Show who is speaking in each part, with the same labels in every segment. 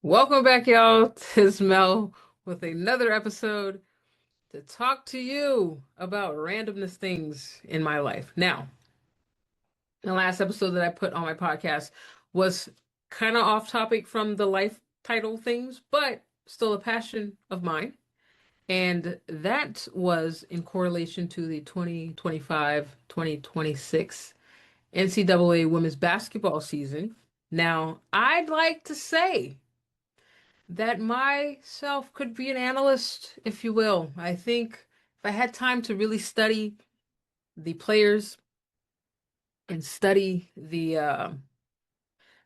Speaker 1: Welcome back, y'all. It's Mel with another episode to talk to you about randomness things in my life. Now, the last episode that I put on my podcast was kind of off topic from the life title things, but still a passion of mine. And that was in correlation to the 2025-2026 NCAA women's basketball season. Now, I'd like to say that myself could be an analyst, if you will. I think if I had time to really study the players and study the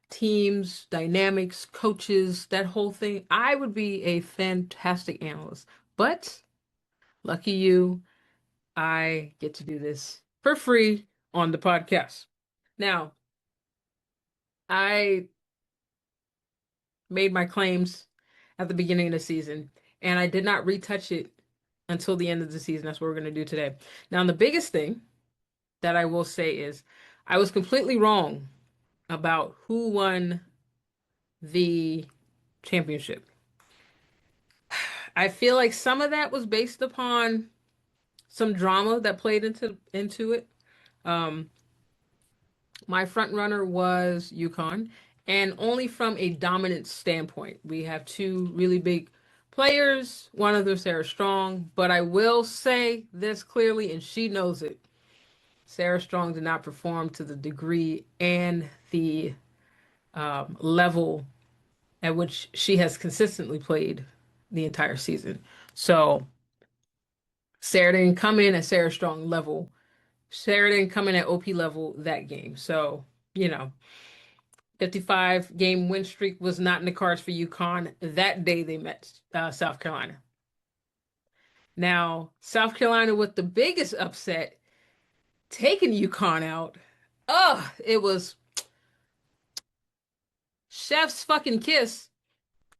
Speaker 1: teams, dynamics, coaches, that whole thing, I would be a fantastic analyst. But lucky you, I get to do this for free on the podcast. Now, I made my claims at the beginning of the season, and I did not retouch it until the end of the season. That's what we're going to do today. Now, the biggest thing that I will say is I was completely wrong about who won the championship. I feel like some of that was based upon some drama that played into it. Um, my front runner was UConn, and only from a dominant standpoint. We have two really big players. One of them, Sarah Strong, but I will say this clearly, and she knows it. Sarah Strong did not perform to the degree and the level at which she has consistently played the entire season. So Sarah didn't come in at Sarah Strong level. Sarah didn't come in at OP level that game. So, you know, 55 game win streak was not in the cards for UConn that day they met South Carolina. Now, South Carolina with the biggest upset, taking UConn out. Oh, it was chef's fucking kiss.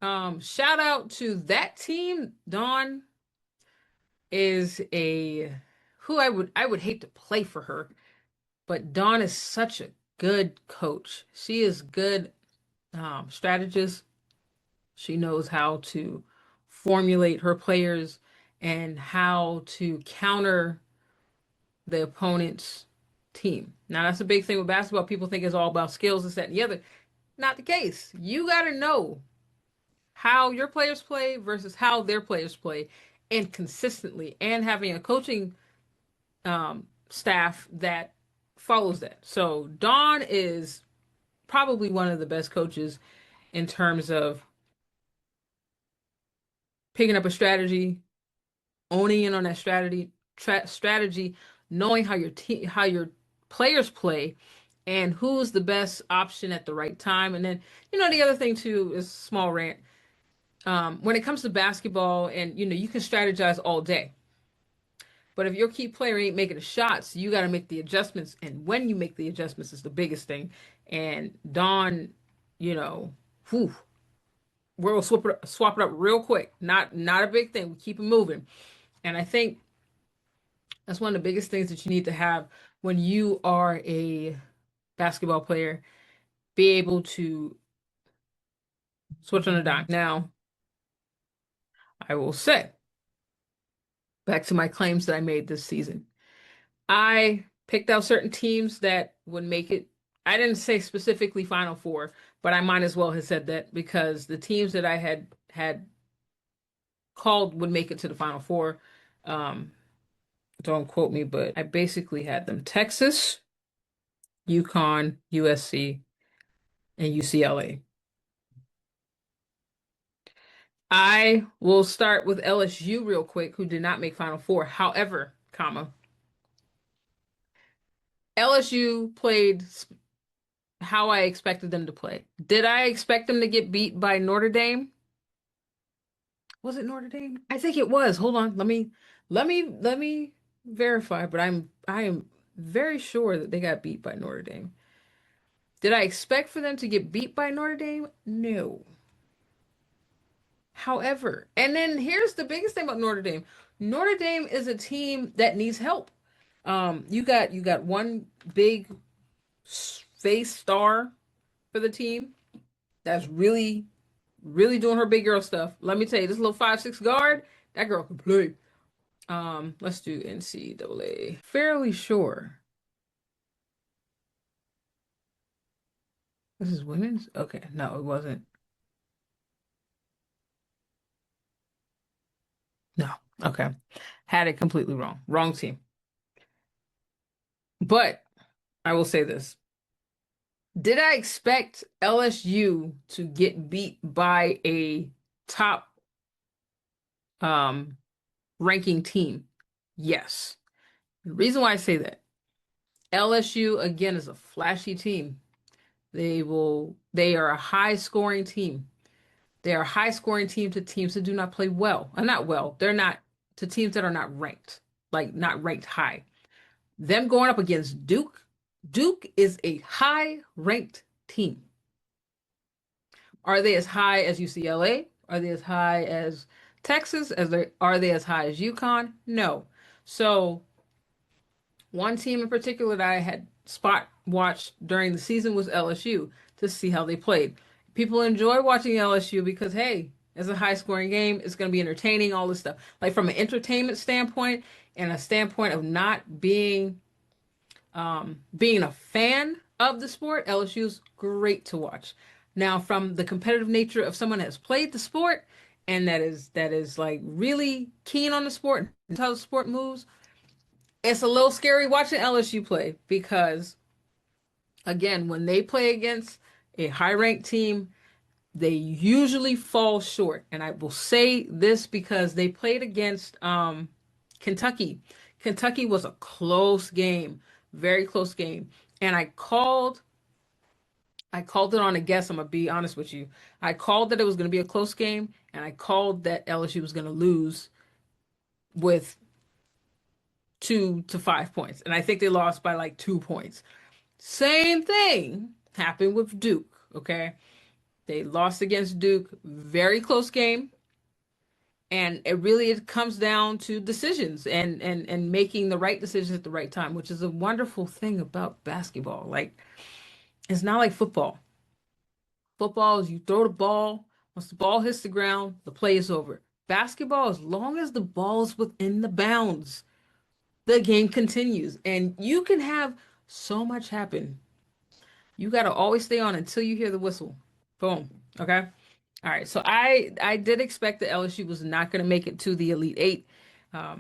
Speaker 1: Shout out to that team. Dawn is a who I would hate to play for her, but Dawn is such a good coach. She is good strategist. She knows how to formulate her players and how to counter the opponent's team. Now that's a big thing with basketball. People think it's all about skills, this, that, and the other. Not the case. You got to know how your players play versus how their players play, and consistently, and having a coaching staff that follows that. So Dawn is probably one of the best coaches in terms of picking up a strategy, owning in on that strategy, knowing how how your players play, and who's the best option at the right time. And then, the other thing too is small rant. When it comes to basketball, and you can strategize all day, but if your key player ain't making the shots, you got to make the adjustments. And when you make the adjustments is the biggest thing. And Dawn, you know, whew, we'll swap it up real quick. Not a big thing. We keep it moving. And I think that's one of the biggest things that you need to have when you are a basketball player. Be able to switch on a dime. Now, I will say, back to my claims that I made this season. I picked out certain teams that would make it. I didn't say specifically Final Four, but I might as well have said that because the teams that I had called would make it to the Final Four. Um, don't quote me, but I basically had them: Texas, UConn, USC, and UCLA. I will start with LSU real quick, who did not make Final Four. However, LSU played how I expected them to play. Did I expect them to get beat by Notre Dame? Was it Notre Dame? I think it was. Hold on. Let me verify, but I am very sure that they got beat by Notre Dame. Did I expect for them to get beat by Notre Dame? No. However, and then here's the biggest thing about Notre Dame. Notre Dame is a team that needs help. You got one big face star for the team that's really really doing her big girl stuff. Let me tell you, this little 5'6" guard, that girl can play. Let's do NCAA. Fairly sure. This is women's? Okay, no, it wasn't. No. Okay. Had it completely wrong. Wrong team. But I will say this. Did I expect LSU to get beat by a top um ranking team? Yes. The reason why I say that, LSU again is a flashy team. They are a high scoring team. They are a high scoring team to teams that do not play well. Not well. They're not to teams that are not ranked, like not ranked high. Them going up against Duke, Duke is a high ranked team. Are they as high as UCLA? Are they as high as Texas? Are they as high as UConn? No. So one team in particular that I had spot watched during the season was LSU to see how they played. People enjoy watching LSU because, hey, it's a high scoring game. It's going to be entertaining, all this stuff. Like from an entertainment standpoint and a standpoint of not being a fan of the sport, LSU's great to watch. Now, from the competitive nature of someone that's played the sport and that is like really keen on the sport, and how the sport moves, it's a little scary watching LSU play because, again, when they play against a high ranked team, they usually fall short. And I will say this because they played against Kentucky. Kentucky was a close game, very close game. And I called it on a guess. I'm gonna be honest with you. I called that it was gonna be a close game, and I called that LSU was gonna lose with 2 to 5 points. And I think they lost by like 2 points. Same thing happened with Duke. Okay. They lost against Duke, very close game. And it comes down to decisions and making the right decisions at the right time, which is a wonderful thing about basketball. Like, it's not like football. Football is you throw the ball, once the ball hits the ground, the play is over. Basketball, as long as the ball is within the bounds, the game continues. And you can have so much happen. You got to always stay on until you hear the whistle. Boom. Okay. All right. So I did expect that LSU was not going to make it to the Elite Eight.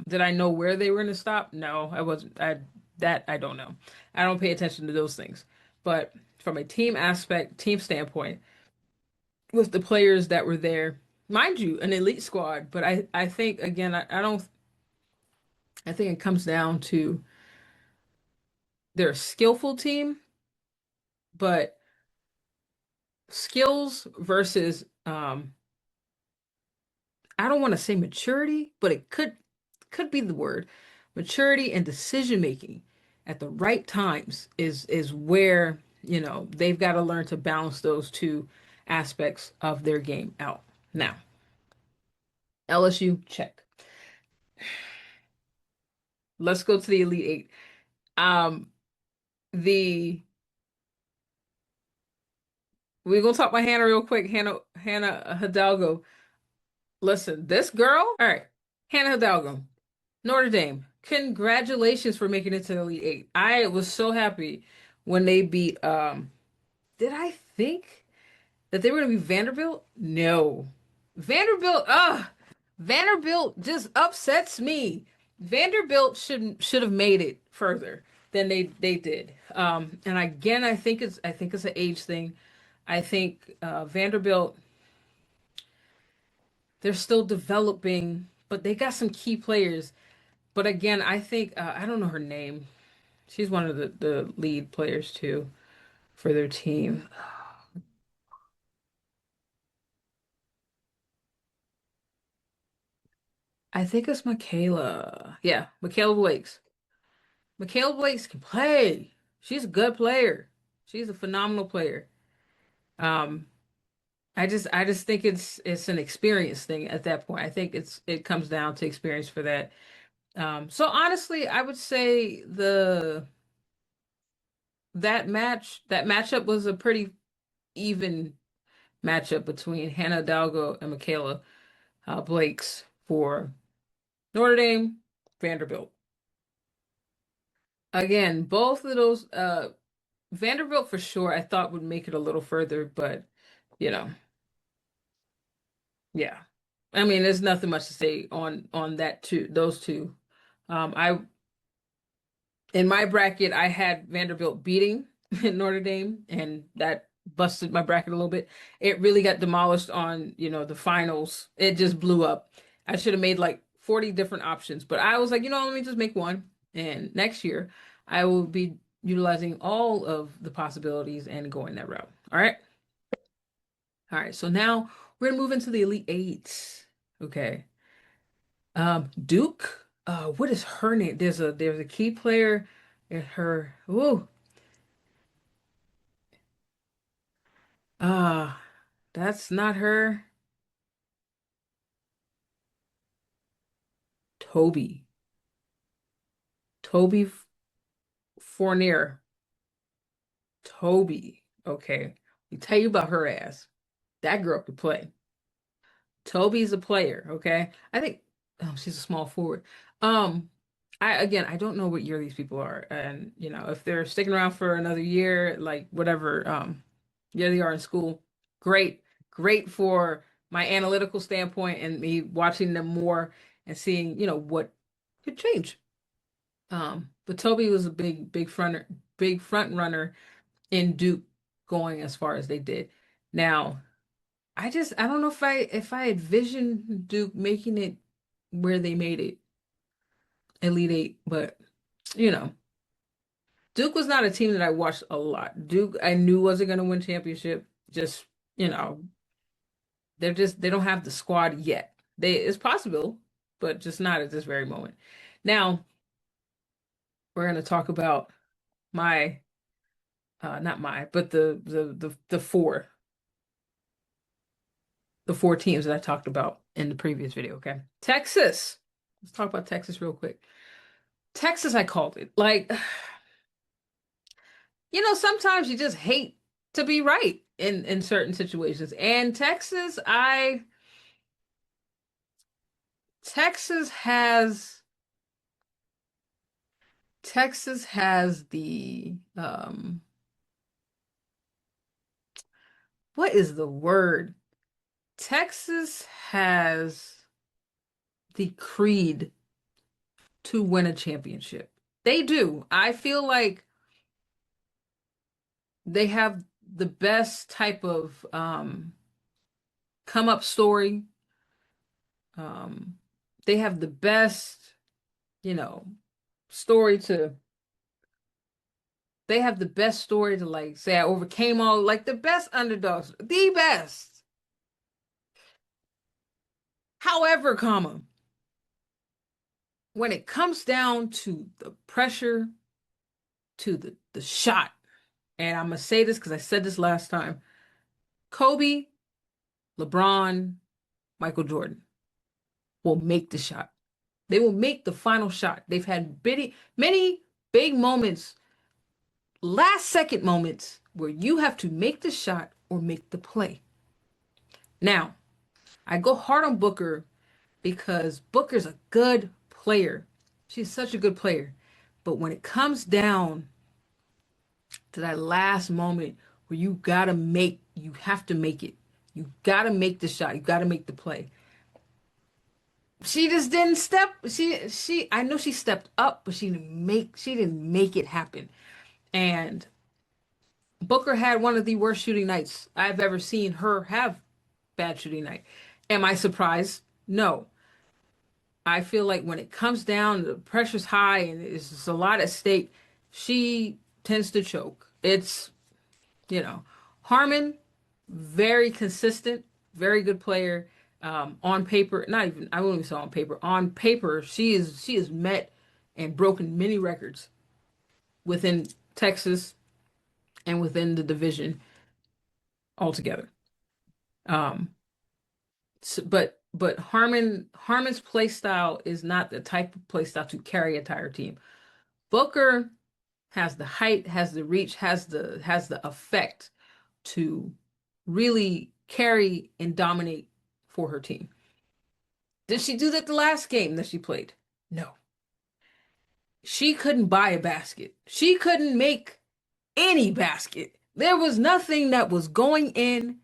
Speaker 1: Did I know where they were going to stop? No, I wasn't. I don't know. I don't pay attention to those things. But from a team aspect, team standpoint, with the players that were there, mind you, an elite squad. But I think again, I don't. I think it comes down to they're a skillful team, but skills versus I don't want to say maturity, but it could be the word. Maturity and decision making at the right times is where, they've got to learn to balance those two aspects of their game out. Now, LSU, check. Let's go to the Elite Eight. Um, the we're gonna talk about Hannah real quick. Hannah Hidalgo. Listen, this girl, all right, Hannah Hidalgo. Notre Dame, congratulations for making it to the Elite Eight. I was so happy when they beat did I think that they were gonna be Vanderbilt? No. Vanderbilt just upsets me. Vanderbilt should have made it further than they did. And again, I think it's an age thing. I think Vanderbilt, they're still developing, but they got some key players. But again, I think I don't know her name. She's one of the lead players too for their team. I think it's Michaela. Yeah, Michaela Blakes. Michaela Blakes can play. She's a good player. She's a phenomenal player. Um, I just think it's an experience thing at that point. I think it comes down to experience for that. So honestly, I would say the that matchup was a pretty even matchup between Hannah Hidalgo and Michaela Blakes for Notre Dame, Vanderbilt. Again, both of those, Vanderbilt for sure, I thought would make it a little further, but you know, yeah. I mean, there's nothing much to say on that two, those two. I in my bracket, I had Vanderbilt beating Notre Dame, and that busted my bracket a little bit. It really got demolished on, the finals. It just blew up. I should have made like 40 different options, but I was like, let me just make one. And next year, I will be utilizing all of the possibilities and going that route. All right. All right. So now we're gonna move into the Elite Eight. Okay. Duke. What is her name? There's a key player in her. Ooh. Ah, that's not her. Toby. Toby Fournier. Toby. Okay. Let me tell you about her ass. That girl could play. Toby's a player, okay? I think she's a small forward. Um, I don't know what year these people are, and if they're sticking around for another year, like whatever year they are in school, great, great for my analytical standpoint and me watching them more and seeing, what could change. But Toby was a big front runner in Duke going as far as they did. Now, I don't know if I envisioned Duke making it where they made it, Elite Eight, but you know, Duke was not a team that I watched a lot. Duke I knew wasn't going to win championship. Just, you know, they don't have the squad yet. It's possible, but just not at this very moment. Now, we're going to talk about my not my, but the four teams that I talked about in the previous video, okay? Texas. Let's talk about Texas real quick. Texas, I called it. Like, sometimes you just hate to be right in certain situations. And Texas has Texas has the what is the word? Texas has the creed to win a championship. They do. I feel like they have the best type of come up story. Um, they have the best, you know, story to they have the best story to like say I overcame all like the best underdogs, the best. However, when it comes down to the pressure, to the shot, and I'm gonna say this because I said this last time, Kobe, LeBron, Michael Jordan will make the shot. They will make the final shot. They've had many big moments, last second moments where you have to make the shot or make the play. Now, I go hard on Booker because Booker's a good player. She's such a good player. But when it comes down to that last moment where you have to make it. You gotta make the shot. You gotta make the play. She just didn't step. I know she stepped up, but she didn't make it happen. And Booker had one of the worst shooting nights I've ever seen her have bad shooting night. Am I surprised? No. I feel like when it comes down, the pressure's high and it's just a lot at stake. She tends to choke. Harmon, very consistent, very good player. On paper, not even I wouldn't even say on paper. On paper, she is met and broken many records within Texas and within the division altogether. Um, but Harmon's play style is not the type of play style to carry an entire team. Booker has the height, has the reach, has the effect to really carry and dominate for her team. Did she do that the last game that she played? No. She couldn't buy a basket. She couldn't make any basket. There was nothing that was going in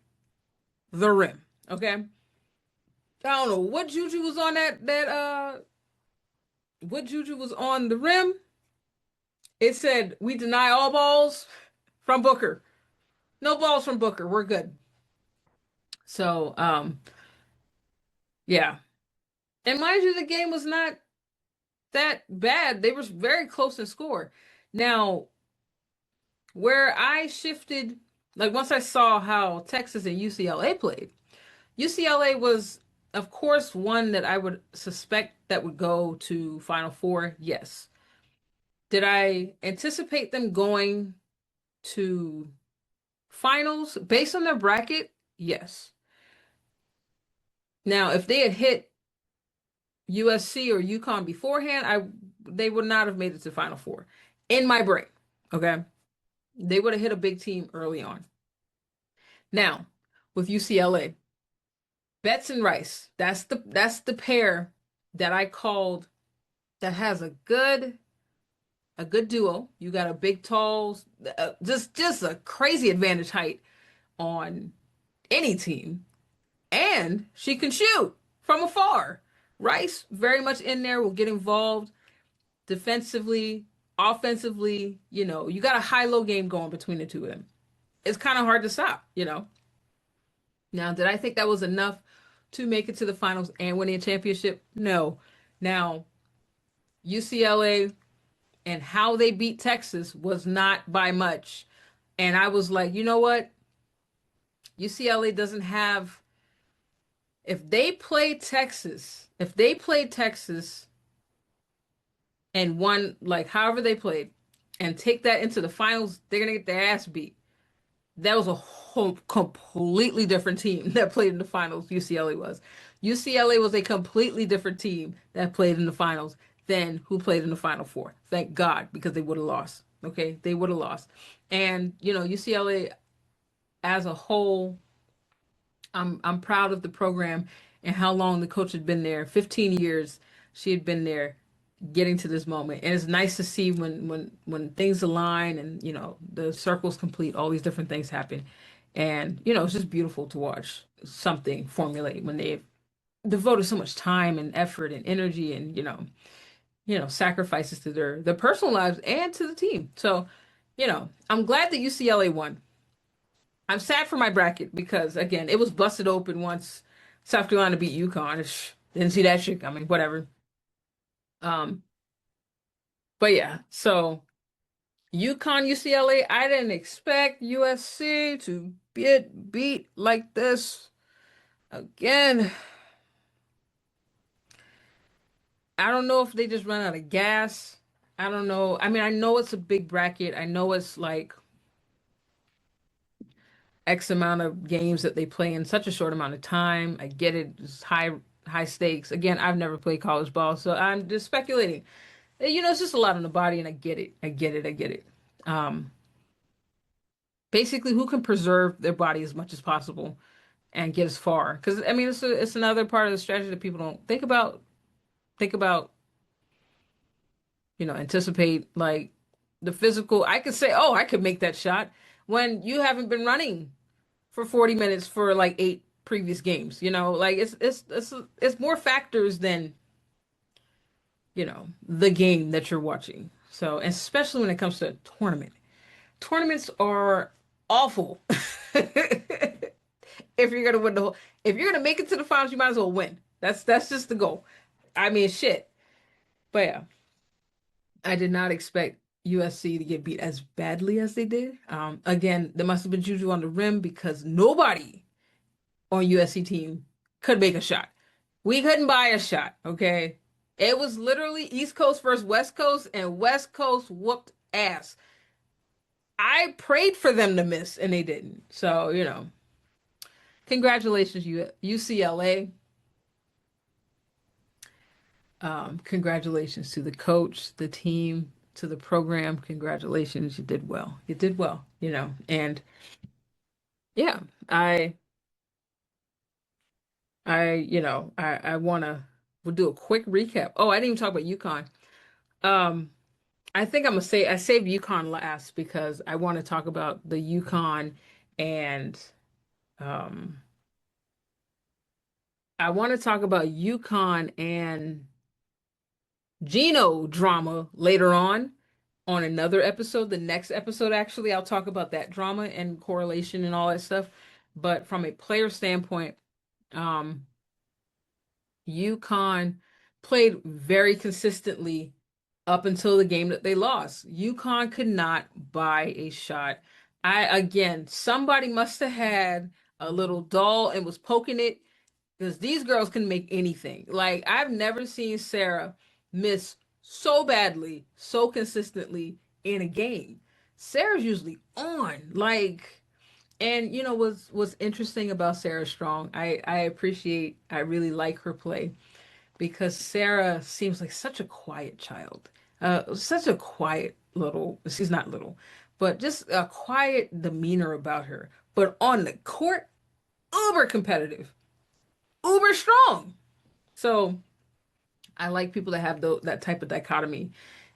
Speaker 1: the rim. Okay. I don't know what juju was on what juju was on the rim. It said we deny all balls from Booker. No balls from Booker. We're good. So yeah. And mind you, the game was not that bad. They were very close in score. Now, where I shifted, like once I saw how Texas and UCLA played, UCLA was, of course, one that I would suspect that would go to Final Four. Yes. Did I anticipate them going to finals based on their bracket? Yes. Now, if they had hit USC or UConn beforehand, they would not have made it to Final Four. In my brain, okay? They would have hit a big team early on. Now, with UCLA, Betts and Rice, that's the pair that I called that has a good duo. You got a big tall, just a crazy advantage height on any team, and she can shoot from afar. Rice very much in there, will get involved defensively, offensively. You got a high-low game going between the two of them. It's kind of hard to stop. Now, did I think that was enough to make it to the finals and win a championship? No. Now, UCLA and how they beat Texas was not by much. And I was like, you know what? UCLA doesn't have, if they played Texas and won, like however they played, and take that into the finals, they're going to get their ass beat. That was a whole completely different team that played in the finals. UCLA was. UCLA was a completely different team that played in the finals than who played in the Final Four. Thank God, because they would have lost. Okay, they would have lost. And UCLA as a whole, I'm proud of the program and how long the coach had been there. 15 years she had been there, getting to this moment. And it's nice to see when things align and the circle's complete, all these different things happen. And it's just beautiful to watch something formulate when they've devoted so much time and effort and energy and sacrifices to their personal lives and to the team. So I'm glad that UCLA won. I'm sad for my bracket because again, it was busted open once South Carolina beat UConn. Didn't see that shit coming. Whatever. Um, but yeah, so UConn, UCLA, I didn't expect USC to get beat like this again. I don't know if they just run out of gas. I don't know. I mean, I know it's a big bracket. I know it's like X amount of games that they play in such a short amount of time. I get it. It's high stakes. Again, I've never played college ball, so I'm just speculating. It's just a lot on the body, and I get it. I get it. I get it. Um, Basically, who can preserve their body as much as possible and get as far? Because I mean, it's another part of the strategy that people don't think about. Think about, anticipate like the physical. I could say, oh, I could make that shot when you haven't been running for 40 minutes for like 8 previous games. Like it's more factors than the game that you're watching. So especially when it comes to a tournament. Tournaments are awful. If you're gonna win if you're gonna make it to the finals, you might as well win. That's just the goal. I mean, shit. But yeah, I did not expect USC to get beat as badly as they did. Again, there must have been juju on the rim because nobody on USC team could make a shot. We couldn't buy a shot. Okay, it was literally East Coast versus West Coast, and West Coast whooped ass. I prayed for them to miss, and they didn't. So congratulations, UCLA. Congratulations to the coach, the team, to the program. Congratulations, you did well. You did well. And yeah, I I wanna we'll do a quick recap. Oh, I didn't even talk about UConn. Um, I think I'm gonna say I saved UConn last because I want to talk about the UConn and um I want to talk about UConn and Geno drama later on another episode. The next episode, actually, I'll talk about that drama and correlation and all that stuff. But from a player standpoint, um, UConn played very consistently up until the game that they lost. UConn could not buy a shot. Again, somebody must have had a little doll and was poking it because these girls can make anything. Like, I've never seen Sarah miss so badly, so consistently in a game. Sarah's usually on. Like, and what's interesting about Sarah Strong, I really like her play because Sarah seems like such a quiet child. Such a quiet little, she's not little, but just a quiet demeanor about her. But on the court, uber competitive, uber strong. So I like people that have that type of dichotomy.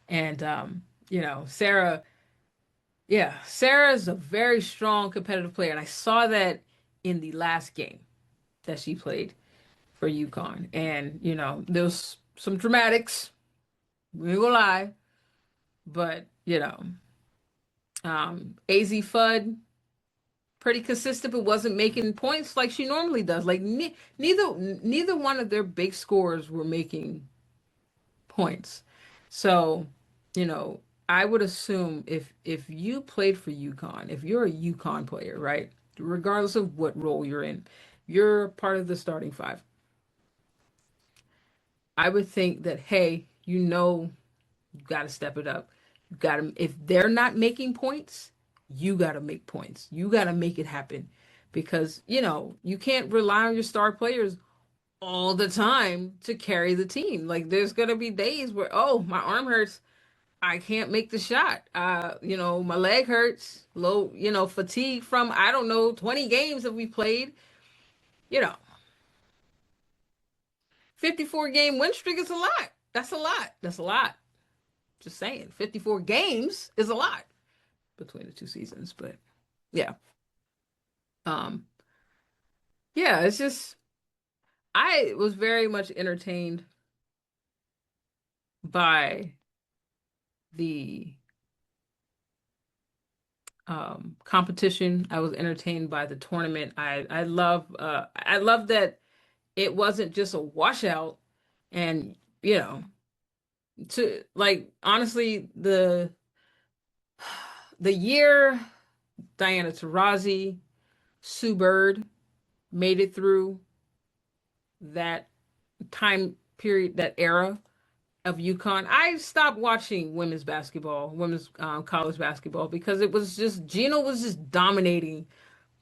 Speaker 1: And Sarah, yeah, Sarah is a very strong competitive player, and I saw that in the last game that she played for UConn. And there was some dramatics. We will lie, but AZ Fudd pretty consistent, but wasn't making points like she normally does. Like neither one of their big scorers were making points. So, you know, I would assume if you played for UConn, if you're a UConn player, right, regardless of what role you're in, you're part of the starting five. I would think that, hey, you got to step it up. You got to, if they're not making points, you got to make points. You got to make it happen because, you can't rely on your star players all the time to carry the team. Like there's going to be days where, oh, my arm hurts. I can't make the shot. My leg hurts. Low, fatigue from, I don't know, 20 games that we played. You know, 54 game win streak is a lot. That's a lot. That's a lot. Just saying. 54 games is a lot between the two seasons, but yeah. Um yeah, it's just I was very much entertained by the competition. I was entertained by the tournament. I love that it wasn't just a washout and you know to like honestly the year Diana Taurasi, Sue Bird made it through that time period, that era of UConn. I stopped watching women's college basketball because it was just Gino was just dominating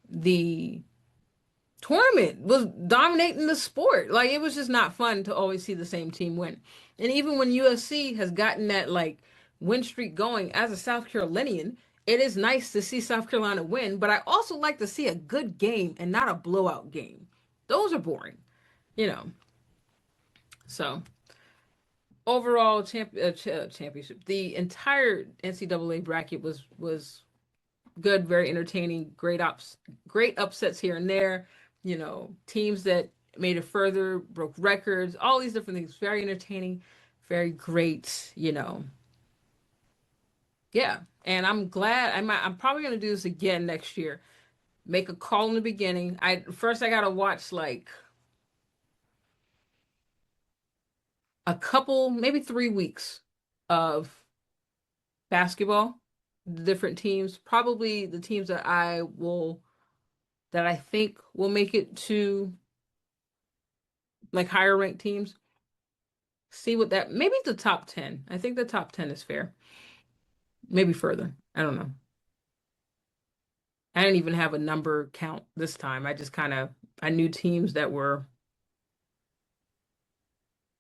Speaker 1: the tournament, was dominating the sport. Like it was just not fun to always see the same team win. And even when USC has gotten that like win streak going as a South Carolinian, it is nice to see South Carolina win, but I also like to see a good game and not a blowout game. Those are boring, you know. So overall championship, the entire NCAA bracket was good, very entertaining, great upsets here and there. Teams that made it further, broke records, all these different things. Very entertaining, very great. Yeah. And I'm glad I'm probably gonna do this again next year. Make a call in the beginning. I gotta watch like a couple, maybe 3 weeks of basketball, the different teams, probably the teams that I think will make it to like higher ranked teams. See what that, maybe the top 10. I think the top 10 is fair. Maybe further. I don't know. I didn't even have a number count this time. I knew teams that were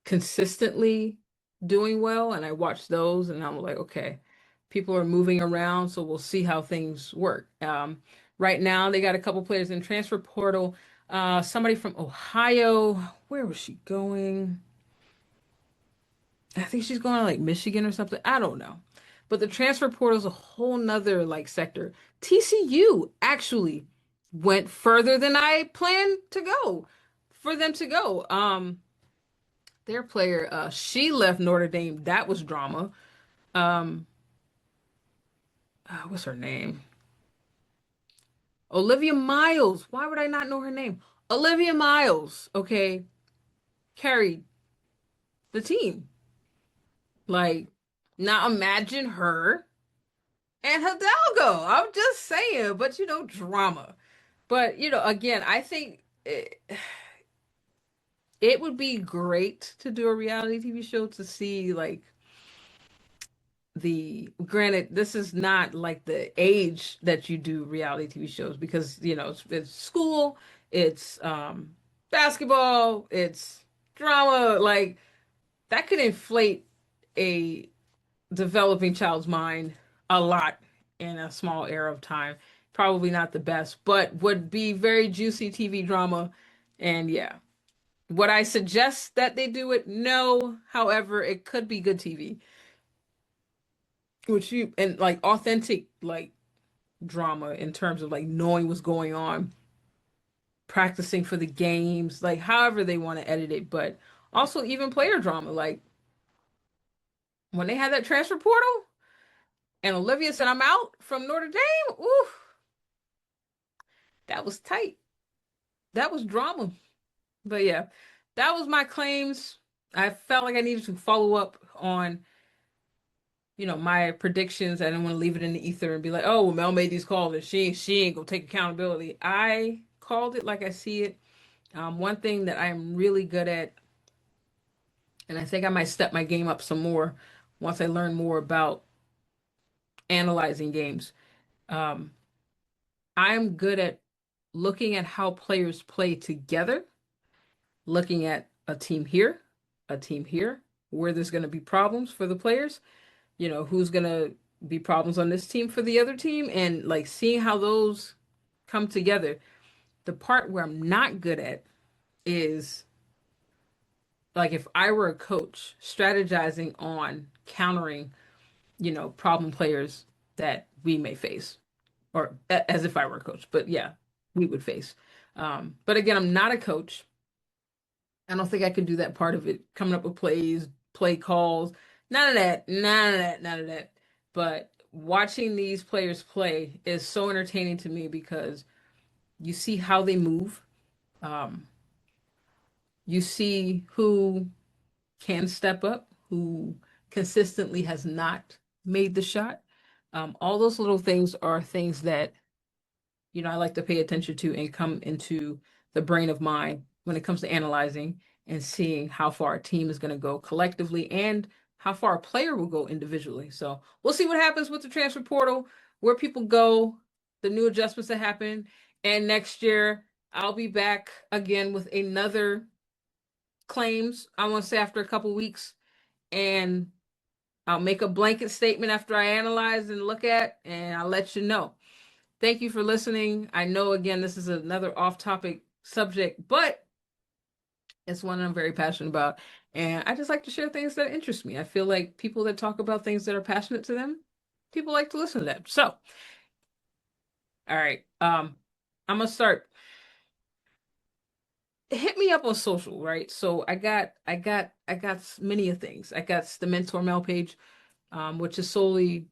Speaker 1: consistently doing well, and I watched those, and I'm like, okay, people are moving around, so we'll see how things work. Right now, they got a couple players in transfer portal. Somebody from Ohio. Where was she going? I think she's going to like Michigan or something. I don't know. But the transfer portal is a whole nother like sector. TCU actually went further than I planned to go for them to go. Their player, she left Notre Dame. That was drama. Um, what's her name? Olivia Miles. Why would I not know her name? Olivia Miles, okay, carried the team. Like, now imagine her and Hidalgo. I'm just saying, but drama. But again, I think it would be great to do a reality TV show to see like granted, this is not like the age that you do reality TV shows because it's school, it's basketball, it's drama, like that could inflate a developing child's mind a lot in a small era of time. Probably not the best, but would be very juicy TV drama. And yeah, would I suggest that they do it? No. However, it could be good TV, which you and like authentic like drama in terms of like knowing what's going on, practicing for the games, like however they want to edit it, but also even player drama. Like when they had that transfer portal and Olivia said, "I'm out from Notre Dame." Ooh, that was tight. That was drama. But yeah, that was my claims. I felt like I needed to follow up on, my predictions. I didn't want to leave it in the ether and be like, "Oh, well, Mel made these calls and she ain't gonna take accountability." I called it like I see it. One thing that I am really good at, and I think I might step my game up some more once I learn more about analyzing games. Um, I'm good at looking at how players play together, looking at a team here, where there's going to be problems for the players, who's going to be problems on this team for the other team, and like seeing how those come together. The part where I'm not good at is like if I were a coach strategizing on countering, problem players that we may face, or as if I were a coach, but yeah, we would face. But again, I'm not a coach. I don't think I can do that part of it, coming up with plays, play calls, none of that, none of that, none of that. But watching these players play is so entertaining to me because you see how they move. Um, you see who can step up, who consistently has not made the shot. All those little things are things that I like to pay attention to and come into the brain of mine when it comes to analyzing and seeing how far a team is going to go collectively and how far a player will go individually. So we'll see what happens with the transfer portal, where people go, the new adjustments that happen. And next year, I'll be back again with another claims, I want to say after a couple weeks. And I'll make a blanket statement after I analyze and look at, and I'll let you know. Thank you for listening. I know, again, this is another off topic subject, but it's one I'm very passionate about. And I just like to share things that interest me. I feel like people that talk about things that are passionate to them, people like to listen to them. So, all right. I'm gonna start. Hit me up on social, right? So I got many of things. I got the Mentor Mail page, which is solely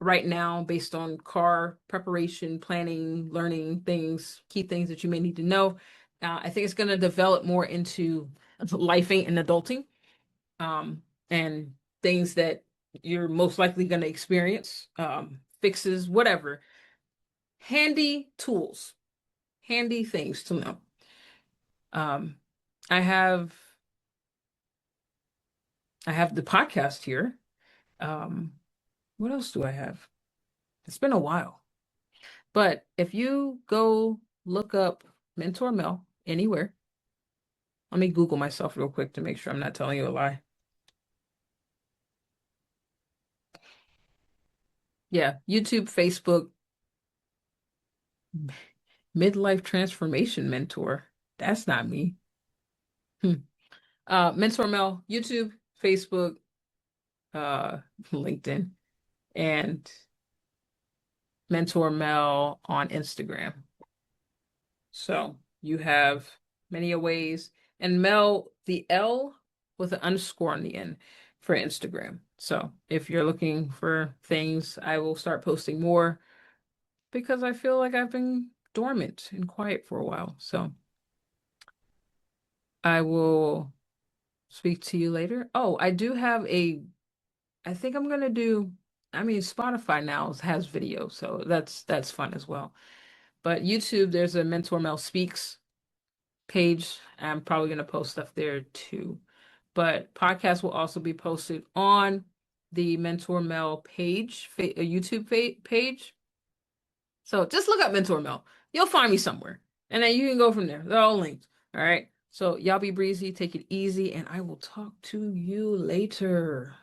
Speaker 1: right now based on car preparation, planning, learning things, key things that you may need to know. I think it's going to develop more into lifing and adulting, and things that you're most likely going to experience, fixes, whatever. Handy tools, handy things to know. Um, I have I have the podcast here. Um, what else do I have? It's been a while. But if you go look up Mentor Mel anywhere, let me Google myself real quick to make sure I'm not telling you a lie. Yeah, YouTube, Facebook, Midlife transformation mentor. That's not me. Hmm. Mentor Mel, YouTube, Facebook, uh, LinkedIn, and Mentor Mel on Instagram. So you have many a ways. And Mel, the L with an underscore on the end for Instagram. So if you're looking for things, I will start posting more because I feel like I've been dormant and quiet for a while. So I will speak to you later. Oh, I do have I think I'm gonna do, I mean, Spotify now has video, so that's fun as well. But YouTube, there's a Mentor Mel Speaks page. I'm probably going to post stuff there too. But podcasts will also be posted on the Mentor Mel page, YouTube page. So just look up Mentor Mel. You'll find me somewhere. And then you can go from there. They're all linked. All right. So y'all be breezy, take it easy, and I will talk to you later.